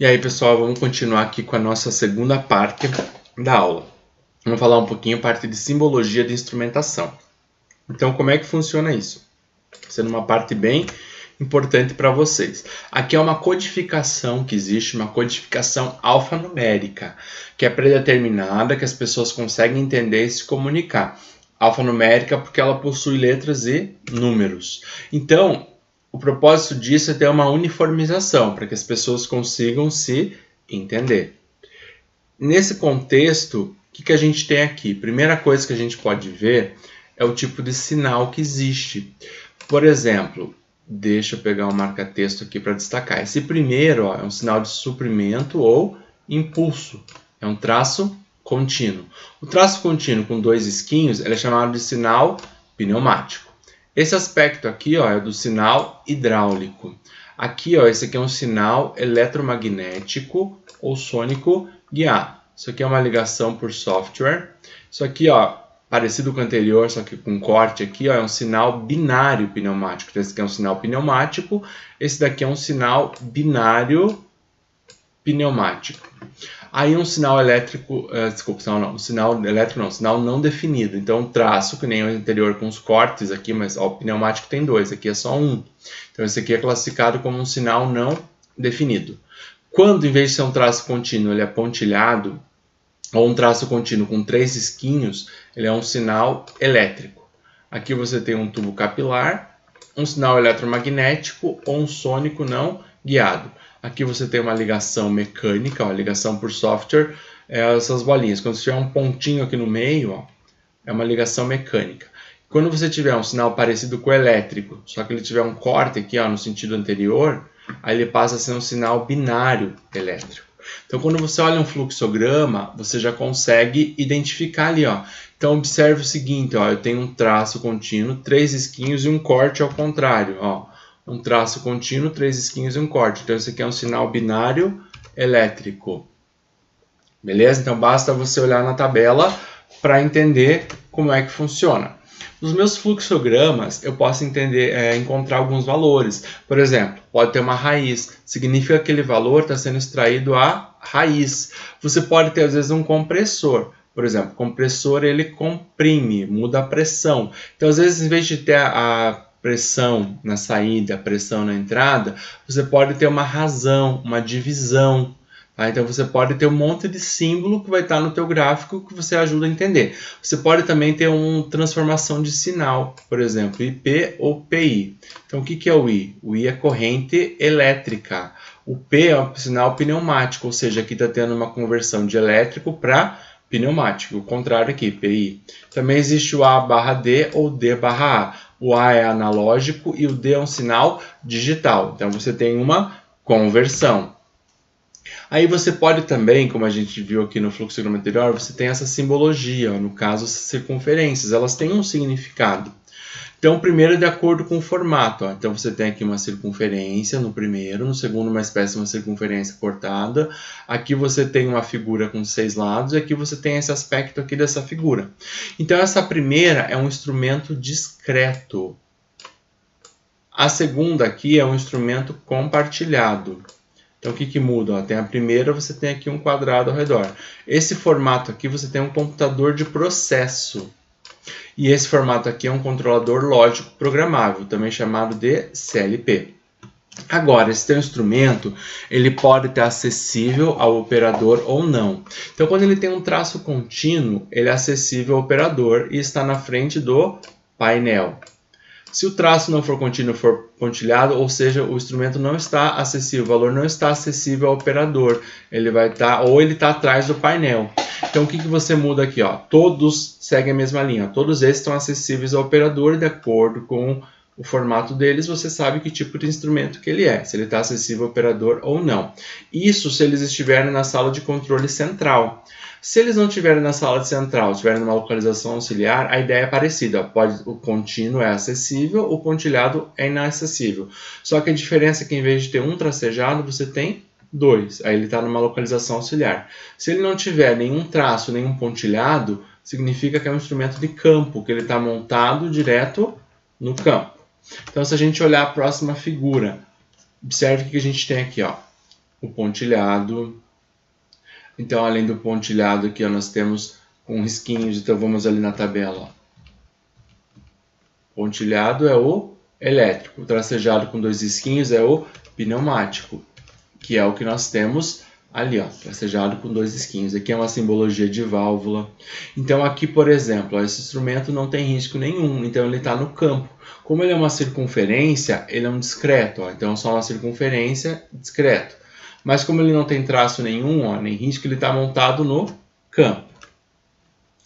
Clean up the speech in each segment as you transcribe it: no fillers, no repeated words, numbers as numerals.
E aí, pessoal, vamos continuar aqui com a nossa segunda parte da aula. Vamos falar um pouquinho a parte de simbologia de instrumentação. Então, como é que funciona isso? Sendo uma parte bem importante para vocês. Aqui é uma codificação que existe, uma codificação alfanumérica, que é predeterminada, que as pessoas conseguem entender e se comunicar. Alfanumérica porque ela possui letras e números. Então, o propósito disso é ter uma uniformização, para que as pessoas consigam se entender. Nesse contexto, o que a gente tem aqui? Primeira coisa que a gente pode ver é o tipo de sinal que existe. Por exemplo, deixa eu pegar um marca-texto aqui para destacar. Esse primeiro é um sinal de suprimento ou impulso. É um traço contínuo. O traço contínuo com dois esquinhos ele é chamado de sinal pneumático. Esse aspecto aqui é do sinal hidráulico. Aqui, esse aqui é um sinal eletromagnético ou sônico guiado. Isso aqui é uma ligação por software. Isso aqui, parecido com o anterior, só que com corte aqui, é um sinal binário pneumático. Então, esse aqui é um sinal pneumático. Esse daqui é um sinal binário pneumático. Aí um sinal elétrico, sinal não definido. Então um traço, que nem o anterior com os cortes aqui, mas o pneumático tem dois, aqui é só um. Então esse aqui é classificado como um sinal não definido. Quando em vez de ser um traço contínuo, ele é pontilhado, ou um traço contínuo com três esquinhos, ele é um sinal elétrico. Aqui você tem um tubo capilar, um sinal eletromagnético ou um sônico não guiado. Aqui você tem uma ligação mecânica, uma ligação por software, essas bolinhas. Quando você tiver um pontinho aqui no meio, é uma ligação mecânica. Quando você tiver um sinal parecido com o elétrico, só que ele tiver um corte aqui no sentido anterior, aí ele passa a ser um sinal binário elétrico. Então, quando você olha um fluxograma, você já consegue identificar ali. Então, observe o seguinte, eu tenho um traço contínuo, três esquinhos e um corte ao contrário. Um traço contínuo, três esquinhos e um corte. Então, esse aqui é um sinal binário elétrico. Beleza? Então, basta você olhar na tabela para entender como é que funciona. Nos meus fluxogramas, eu posso encontrar alguns valores. Por exemplo, pode ter uma raiz. Significa que aquele valor está sendo extraído a raiz. Você pode ter, às vezes, um compressor. Por exemplo, o compressor ele comprime, muda a pressão. Então, às vezes, em vez de ter a pressão na saída, a pressão na entrada, você pode ter uma razão, uma divisão. Então você pode ter um monte de símbolo que vai estar no teu gráfico que você ajuda a entender. Você pode também ter uma transformação de sinal, por exemplo, IP ou PI. Então o que é o I? O I é corrente elétrica. O P é um sinal pneumático, ou seja, aqui está tendo uma conversão de elétrico para pneumático. O contrário aqui, PI. Também existe o A/D ou D/A. O A é analógico e o D é um sinal digital. Então você tem uma conversão. Aí você pode também, como a gente viu aqui no fluxograma anterior, você tem essa simbologia, no caso as circunferências, elas têm um significado. Então, primeiro de acordo com o formato. Então, você tem aqui uma circunferência no primeiro, no segundo uma espécie de uma circunferência cortada. Aqui você tem uma figura com 6 lados e aqui você tem esse aspecto aqui dessa figura. Então, essa primeira é um instrumento discreto. A segunda aqui é um instrumento compartilhado. Então, o que muda? Tem a primeira, você tem aqui um quadrado ao redor. Esse formato aqui, você tem um computador de processo. E esse formato aqui é um controlador lógico programável, também chamado de CLP. Agora, esse teu instrumento, ele pode estar acessível ao operador ou não. Então, quando ele tem um traço contínuo, ele é acessível ao operador e está na frente do painel. Se o traço não for contínuo, for pontilhado, ou seja, o instrumento não está acessível, o valor não está acessível ao operador, ele vai estar, ou ele está atrás do painel. Então, o que você muda aqui? Todos seguem a mesma linha, todos esses estão acessíveis ao operador, de acordo com o formato deles, você sabe que tipo de instrumento que ele é, se ele está acessível ao operador ou não. Isso se eles estiverem na sala de controle central. Se eles não estiverem na sala de central, estiverem numa localização auxiliar, a ideia é parecida. O contínuo é acessível, o pontilhado é inacessível. Só que a diferença é que em vez de ter um tracejado, você tem dois. Aí ele está numa localização auxiliar. Se ele não tiver nenhum traço, nenhum pontilhado, significa que é um instrumento de campo, que ele está montado direto no campo. Então, se a gente olhar a próxima figura, observe o que a gente tem aqui. o pontilhado. Então, além do pontilhado aqui, ó, nós temos com risquinhos. Então, vamos ali na tabela. Pontilhado é o elétrico. O tracejado com 2 risquinhos é o pneumático, que é o que nós temos ali, ó, tracejado com 2 risquinhos. Aqui é uma simbologia de válvula. Então, aqui, por exemplo, ó, esse instrumento não tem risco nenhum, então ele está no campo. Como ele é uma circunferência, ele é um discreto, ó, então é só uma circunferência discreto. Mas como ele não tem traço nenhum, ó, nem risco, ele está montado no campo.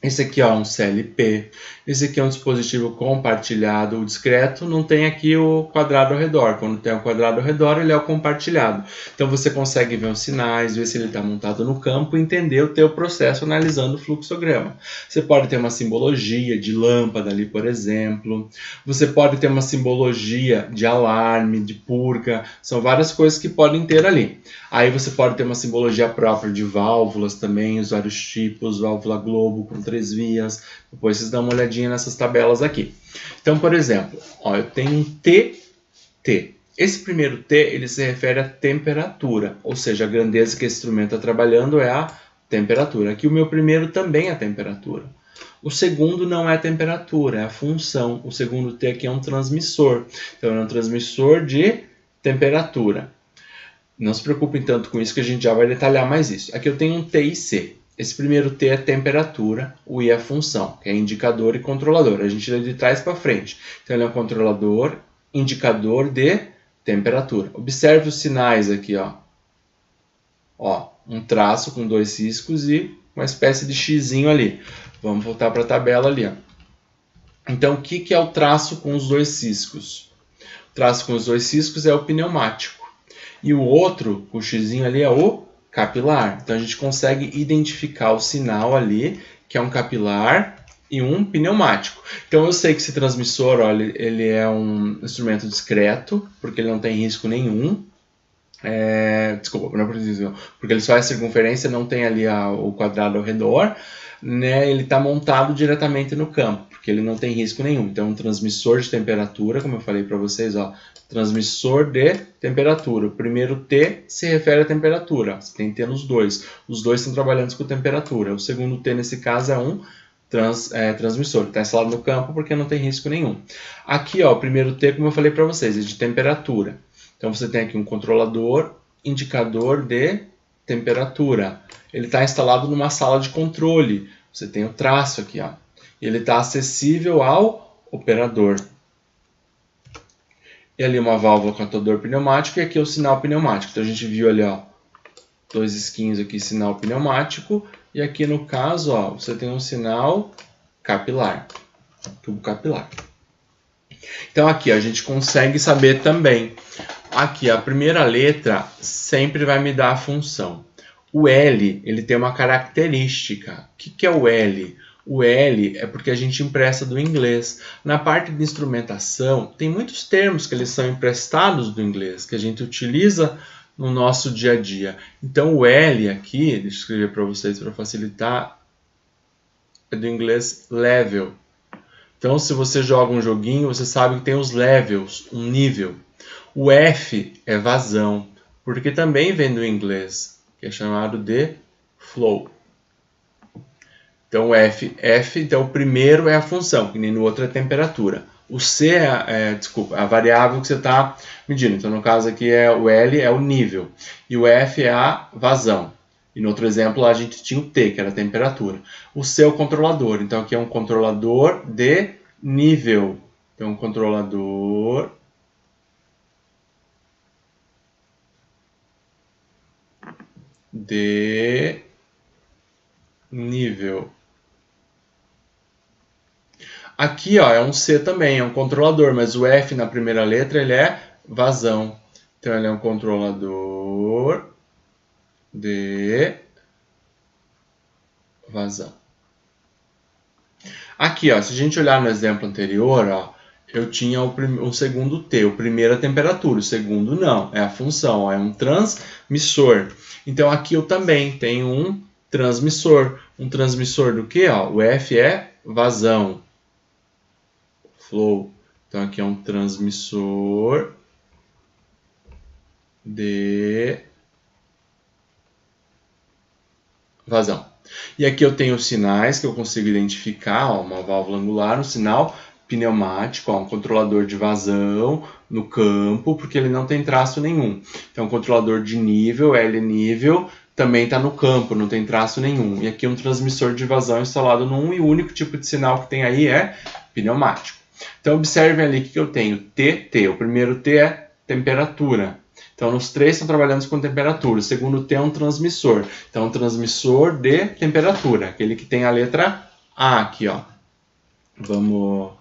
Esse aqui ó, é um CLP, esse aqui é um dispositivo compartilhado, o discreto não tem aqui o quadrado ao redor, quando tem o quadrado ao redor ele é o compartilhado. Então você consegue ver os sinais, ver se ele está montado no campo e entender o teu processo analisando o fluxograma. Você pode ter uma simbologia de lâmpada ali, por exemplo, você pode ter uma simbologia de alarme, de purga, são várias coisas que podem ter ali. Aí você pode ter uma simbologia própria de válvulas também, os vários tipos, válvula globo com 3 vias. Depois vocês dão uma olhadinha nessas tabelas aqui. Então, por exemplo, ó, eu tenho um TT. Esse primeiro T ele se refere à temperatura, ou seja, a grandeza que esse instrumento está trabalhando é a temperatura. Aqui o meu primeiro também é temperatura. O segundo não é temperatura, é a função. O segundo T aqui é um transmissor. Então, é um transmissor de temperatura. Não se preocupem tanto com isso que a gente já vai detalhar mais isso. Aqui eu tenho um T e C. Esse primeiro T é temperatura, o I é função, que é indicador e controlador. A gente lê de trás para frente. Então ele é um controlador, indicador de temperatura. Observe os sinais aqui, ó. Ó, um traço com 2 riscos e uma espécie de xizinho ali. Vamos voltar para a tabela ali, ó. Então o que é o traço com os 2 riscos? O traço com os 2 riscos é o pneumático. E o outro, o xizinho ali, é o capilar. Então a gente consegue identificar o sinal ali, que é um capilar e um pneumático. Então eu sei que esse transmissor, ó, ele é um instrumento discreto, porque ele não tem risco nenhum. Desculpa, não é preciso, porque ele só é circunferência, não tem ali o quadrado ao redor, né? Ele está montado diretamente no campo, porque ele não tem risco nenhum. Então, um transmissor de temperatura, como eu falei para vocês, ó, transmissor de temperatura. O primeiro T se refere à temperatura. Você tem T nos dois. Os dois estão trabalhando com temperatura. O segundo T, nesse caso, é um transmissor. Está instalado no campo porque não tem risco nenhum. Aqui, ó, o primeiro T, como eu falei para vocês, é de temperatura. Então, você tem aqui um controlador, indicador de temperatura. Ele está instalado numa sala de controle. Você tem o traço aqui, ó. Ele está acessível ao operador. E ali uma válvula com atuador pneumático e aqui o sinal pneumático. Então a gente viu ali, ó, 2 risquinhos aqui, sinal pneumático. E aqui no caso, ó, você tem um sinal capilar, tubo capilar. Então aqui ó, a gente consegue saber também. Aqui a primeira letra sempre vai me dar a função. O L, ele tem uma característica. O que é o L? O L é porque a gente empresta do inglês. Na parte de instrumentação, tem muitos termos que eles são emprestados do inglês, que a gente utiliza no nosso dia a dia. Então o L aqui, deixa eu escrever para vocês para facilitar, é do inglês level. Então se você joga um joguinho, você sabe que tem os levels, um nível. O F é vazão, porque também vem do inglês, que é chamado de flow. Então, então o primeiro é a função, que nem no outro é a temperatura. O C desculpa, a variável que você está medindo. Então, no caso aqui, o L é o nível. E o F é a vazão. E no outro exemplo, a gente tinha o T, que era a temperatura. O C é o controlador. Então, aqui é um controlador de nível. Então, um controlador de nível. Aqui ó, é um C também, é um controlador, mas o F na primeira letra ele é vazão. Então ele é um controlador de vazão. Aqui ó, se a gente olhar no exemplo anterior, ó, eu tinha o segundo T, o primeiro é a temperatura, o segundo não, é a função, ó, é um transmissor. Então aqui eu também tenho um transmissor. Um transmissor do que? O F é vazão. Flow. Então aqui é um transmissor de vazão. E aqui eu tenho os sinais que eu consigo identificar, ó, uma válvula angular, um sinal pneumático, ó, um controlador de vazão no campo, porque ele não tem traço nenhum. Então, controlador de nível, L nível, também está no campo, não tem traço nenhum. E aqui um transmissor de vazão instalado no 1, e o único tipo de sinal que tem aí é pneumático. Então, observem ali que eu tenho TT. O primeiro T é temperatura. Então, os três estão trabalhando com temperatura. O segundo T é um transmissor. Então, um transmissor de temperatura. Aquele que tem a letra A aqui, ó. Vamos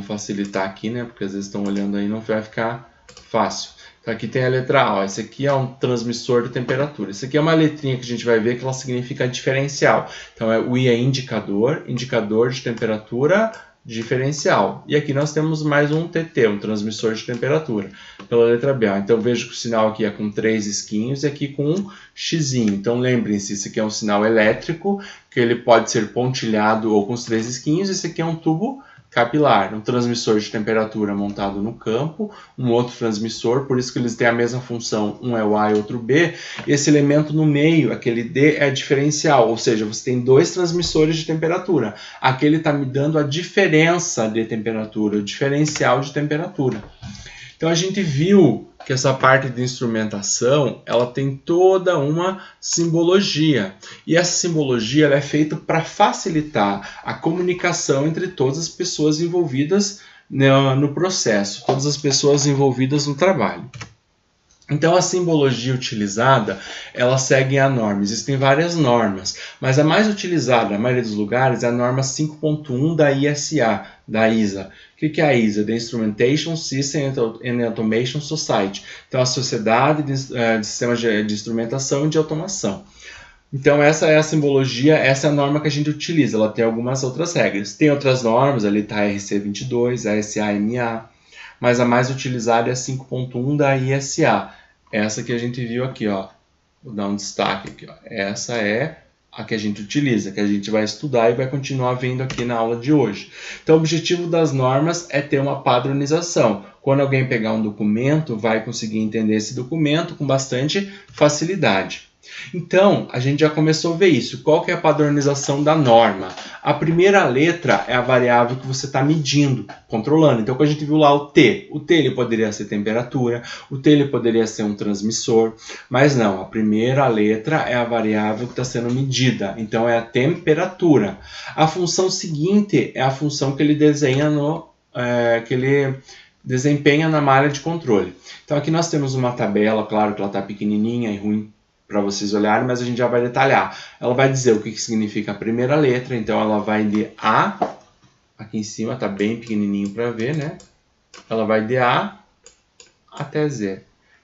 facilitar aqui, né? Porque às vezes estão olhando aí, não vai ficar fácil. Então, aqui tem a letra A, ó. Esse aqui é um transmissor de temperatura. Esse aqui é uma letrinha que a gente vai ver que ela significa diferencial. Então, o I é indicador, indicador de temperatura diferencial. E aqui nós temos mais um TT, um transmissor de temperatura, pela letra B. Então, vejo que o sinal aqui é com 3 esquinhos e aqui com um xizinho. Então, lembrem-se, esse aqui é um sinal elétrico, que ele pode ser pontilhado ou com os 3 esquinhos. Esse aqui é um tubo capilar, um transmissor de temperatura montado no campo, um outro transmissor, por isso que eles têm a mesma função, um é o A e outro B. Esse elemento no meio, aquele D, é diferencial, ou seja, você tem dois transmissores de temperatura. Aquele está me dando a diferença de temperatura, o diferencial de temperatura. Então a gente viu que essa parte de instrumentação, ela tem toda uma simbologia. E essa simbologia ela é feita para facilitar a comunicação entre todas as pessoas envolvidas no processo, todas as pessoas envolvidas no trabalho. Então, a simbologia utilizada, ela segue a norma. Existem várias normas, mas a mais utilizada, na maioria dos lugares, é a norma 5.1 da ISA, da ISA. O que é a ISA? The Instrumentation System and Automation Society. Então, a Sociedade de Sistemas de Instrumentação e de Automação. Então, essa é a simbologia, essa é a norma que a gente utiliza. Ela tem algumas outras regras. Tem outras normas, ali está a RC22, a SAMA, mas a mais utilizada é a 5.1 da ISA. Essa que a gente viu aqui, ó. Vou dar um destaque aqui, ó. Essa é a que a gente utiliza, que a gente vai estudar e vai continuar vendo aqui na aula de hoje. Então, o objetivo das normas é ter uma padronização. Quando alguém pegar um documento, vai conseguir entender esse documento com bastante facilidade. Então, a gente já começou a ver isso. Qual que é a padronização da norma? A primeira letra é a variável que você está medindo, controlando. Então, quando a gente viu lá o T ele poderia ser temperatura, o T ele poderia ser um transmissor, mas não, a primeira letra é a variável que está sendo medida, então é a temperatura. A função seguinte é a função que ele desenha desempenha na malha de controle. Então, aqui nós temos uma tabela, claro que ela está pequenininha e ruim para vocês olharem, mas a gente já vai detalhar. Ela vai dizer o que significa a primeira letra, então ela vai de A, aqui em cima está bem pequenininho para ver, né? Ela vai de A até Z.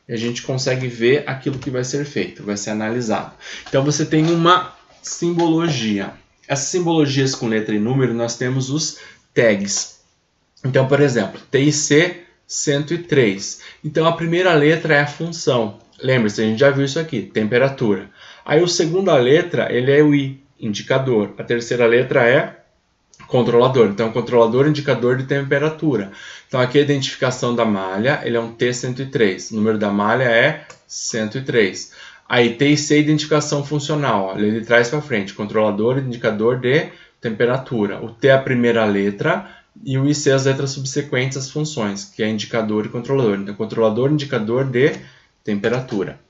E a gente consegue ver aquilo que vai ser feito, vai ser analisado. Então você tem uma simbologia. Essas simbologias com letra e número, nós temos os tags. Então, por exemplo, TIC 103. Então a primeira letra é a função. Lembre-se, a gente já viu isso aqui, temperatura. Aí a segunda letra, ele é o I, indicador. A terceira letra é controlador. Então, controlador, indicador de temperatura. Então, aqui a identificação da malha, ele é um T103. O número da malha é 103. Aí, TIC, identificação funcional. Ó, ele traz para frente, controlador, indicador de temperatura. O T é a primeira letra e o IC as letras subsequentes às funções, que é indicador e controlador. Então, controlador, indicador de temperatura.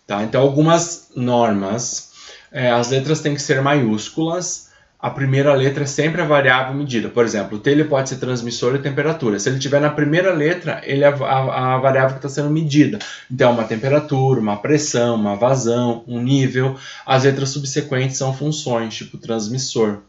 Tá? Então, algumas normas, as letras têm que ser maiúsculas, a primeira letra é sempre a variável medida. Por exemplo, o T ele pode ser transmissor de temperatura. Se ele tiver na primeira letra, ele é a variável que está sendo medida. Então, uma temperatura, uma pressão, uma vazão, um nível. As letras subsequentes são funções, tipo transmissor.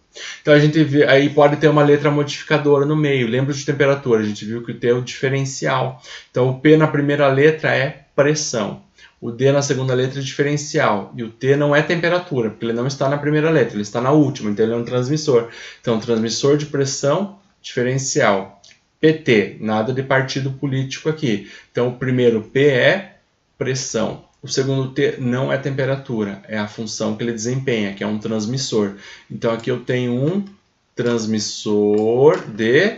Então, a gente vê, aí pode ter uma letra modificadora no meio. Lembra de temperatura, a gente viu que o T é o diferencial. Então, o P na primeira letra é pressão. O D na segunda letra é diferencial. E o T não é temperatura, porque ele não está na primeira letra, ele está na última, então ele é um transmissor. Então, transmissor de pressão, diferencial. PT, nada de partido político aqui. Então, o primeiro P é pressão. O segundo T não é temperatura, é a função que ele desempenha, que é um transmissor. Então, aqui eu tenho um transmissor de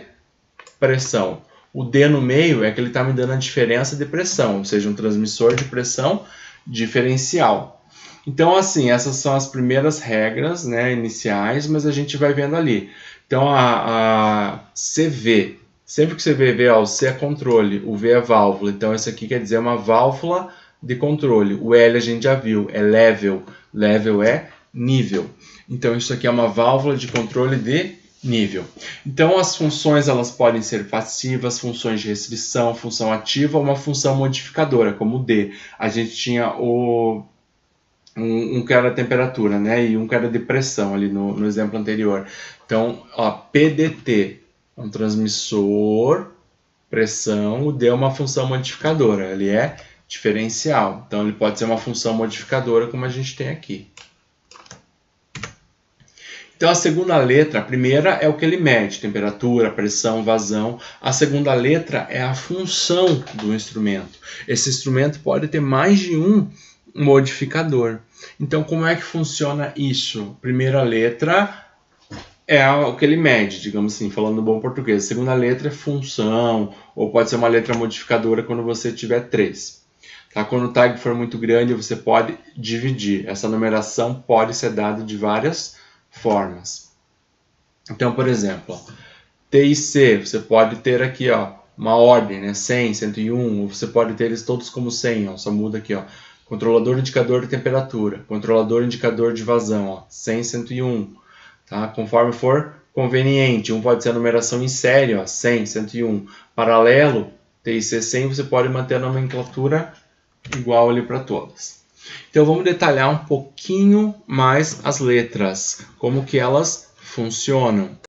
pressão. O D no meio é que ele está me dando a diferença de pressão, ou seja, um transmissor de pressão diferencial. Então, assim, essas são as primeiras regras, né, iniciais, mas a gente vai vendo ali. Então, a CV, sempre que você vê V, ó, o C é controle, o V é válvula. Então, isso aqui quer dizer uma válvula de controle. O L a gente já viu, é level. Level é nível. Então, isso aqui é uma válvula de controle de nível. Então, as funções elas podem ser passivas, funções de restrição, função ativa ou uma função modificadora, como o D. A gente tinha um que era temperatura, né? E um que era de pressão ali no exemplo anterior. Então, ó, PDT, um transmissor, pressão, o D é uma função modificadora, ele é diferencial. Então, ele pode ser uma função modificadora, como a gente tem aqui. Então, a segunda letra, a primeira é o que ele mede, temperatura, pressão, vazão. A segunda letra é a função do instrumento. Esse instrumento pode ter mais de um modificador. Então, como é que funciona isso? Primeira letra é o que ele mede, digamos assim, falando no bom português. A segunda letra é função, ou pode ser uma letra modificadora quando você tiver 3. Tá? Quando o tag for muito grande, você pode dividir. Essa numeração pode ser dada de várias formas. Então, por exemplo, ó, T e C, você pode ter aqui ó, uma ordem, né? 100, 101, ou você pode ter eles todos como 100, ó, só muda aqui, ó. Controlador indicador de temperatura, controlador indicador de vazão, ó, 100, 101, tá? Conforme for conveniente, um pode ser a numeração em série, ó, 100, 101, paralelo, T e C 100, você pode manter a nomenclatura igual ali para todas. Então vamos detalhar um pouquinho mais as letras, como que elas funcionam.